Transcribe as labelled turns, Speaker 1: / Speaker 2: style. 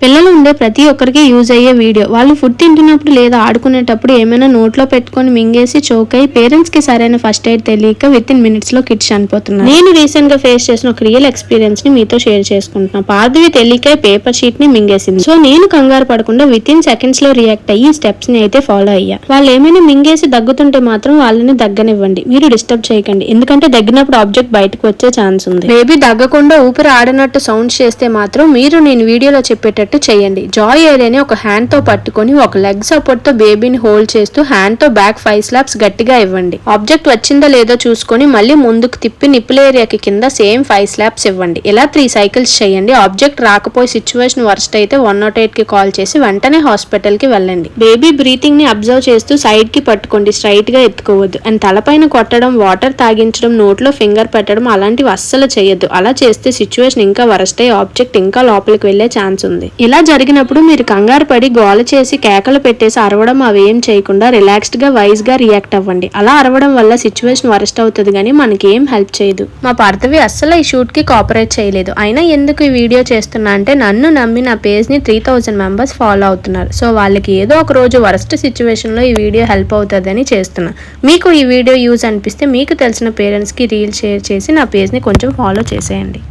Speaker 1: పిల్లలు ఉండే ప్రతి ఒక్కరికి యూజ్ అయ్యే వీడియో. వాళ్ళు ఫుడ్ తింటున్నప్పుడు లేదా ఆడుకునేటప్పుడు ఏమైనా నోట్లో పెట్టుకొని మింగేసి చోక్ అయ్యి పేరెంట్స్ కి సరైన ఫస్ట్ ఎయిడ్ తెలియక విత్ ఇన్ మినిట్స్ లో కిడ్స్ చనిపోతున్నారు. నేను రీసెంట్ గా ఫేస్ చేసిన ఒక రియల్ ఎక్స్పీరియన్స్ ని మీతో షేర్ చేసుకుంటున్నాను. పార్థవి తెలియక పేపర్ షీట్ ని మింగేసింది. సో నేను కంగారు పడకుండా విత్ ఇన్ సెకండ్స్ లో రియాక్ట్ అయ్యి స్టెప్స్ ని అయితే ఫాలో అయ్యా. వాళ్ళు ఏమైనా మింగేసి దగ్గుతుంటే మాత్రం వాళ్ళని దగ్గనివ్వండి. మీరు డిస్టర్బ్ చేయకండి, ఎందుకంటే దగ్గినప్పుడు ఆబ్జెక్ట్ బయటకు వచ్చే ఛాన్స్ ఉంది. బేబీ దగ్గకుండా ఊపిరి ఆడనట్టు సౌండ్స్ చేస్తే మాత్రం మీరు నేను వీడియోలో చెప్పేటట్టు చేయండి. జాయ్ ఏరియాని ఒక హ్యాండ్ తో పట్టుకొని ఒక లెగ్ సపోర్ట్ తో బేబీని హోల్డ్ చేస్తూ హ్యాండ్ తో బ్యాక్ 5 స్లాప్స్ గట్టిగా ఇవ్వండి. ఆబ్జెక్ట్ వచ్చిందో లేదో చూసుకొని మళ్ళీ ముందుకు తిప్పి నిప్పుల ఏరియాకి కింద సేమ్ 5 స్లాప్స్ ఇవ్వండి. ఇలా 3 సైకిల్స్ చేయండి. ఆబ్జెక్ట్ రాకపోయి సిచ్యువేషన్ వర్స్ట్ అయితే 108 కి కాల్ చేసి వెంటనే హాస్పిటల్ కి వెళ్ళండి. బేబీ బ్రీతింగ్ ని అబ్జర్వ్ చేస్తూ సైడ్ కి పట్టుకోండి, స్ట్రైట్ గా ఎత్తుకోవద్దు. అండ్ తలపైన కొట్టడం, వాటర్ తాగించడం, నోట్లో ఫింగర్ పెట్టడం అలాంటివి అస్సలు చేయొద్దు. అలా చేస్తే సిచ్యువేషన్ ఇంకా వరస్ట్ అయ్యి ఆబ్జెక్ట్ ఇంకా లోపలికి వెళ్లే ఛాన్స్ ఉంది. ఇలా జరిగినప్పుడు మీరు కంగారు పడి గోల చేసి కేకలు పెట్టేసి అరవడం అవేం చేయకుండా రిలాక్స్డ్ గా వైజ్ గా రియాక్ట్ అవ్వండి. అలా అరవడం వల్ల సిచ్యువేషన్ వరస్ట్ అవుతుంది కానీ మనకి ఏం హెల్ప్ చేయదు. మా పార్థవి అస్సలు ఈ షూట్ కి కోఆపరేట్ చేయలేదు. అయినా ఎందుకు ఈ వీడియో చేస్తున్నా అంటే నన్ను నమ్మి నా పేజ్ ని 3000 మెంబర్స్ ఫాలో అవుతున్నారు. సో వాళ్ళకి ఏదో ఒక రోజు వరస్ట్ సిచ్యువేషన్ లో ఈ వీడియో హెల్ప్ అవుతుందని చేస్తున్నా. మీకు ఈ వీడియో యూజ్ అనిపిస్తే మీకు తెలిసిన పేరెంట్స్ కి రీల్ షేర్ చేసి నా పేజ్ ని కొంచెం ఫాలో చేసేయండి.